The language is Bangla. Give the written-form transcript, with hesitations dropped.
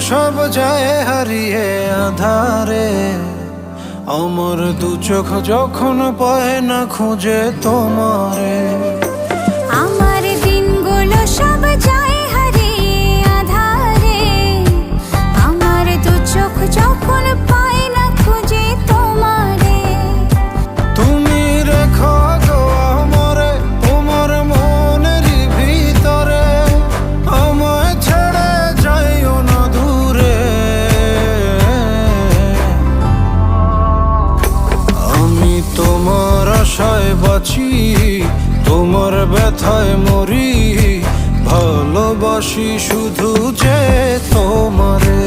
সব যায় হারিয়ে আধারে, আমার দু চোখ যখন পায় না খুঁজে তোমারে। আমার দিনগুলো সব যায় হারিয়ে আধারে, আমার দু চোখ যখন পায় না খুঁজে তোমারে। তুমি রেখো গো আমারে তোমার মনের ভিতরে, আমায় ছেড়ে যাইও না দূরে। আমি তোমার আশায় বাঁচি, তোমার ব্যথায় মরি, ভালোবাসি শুধু যে তোমারে।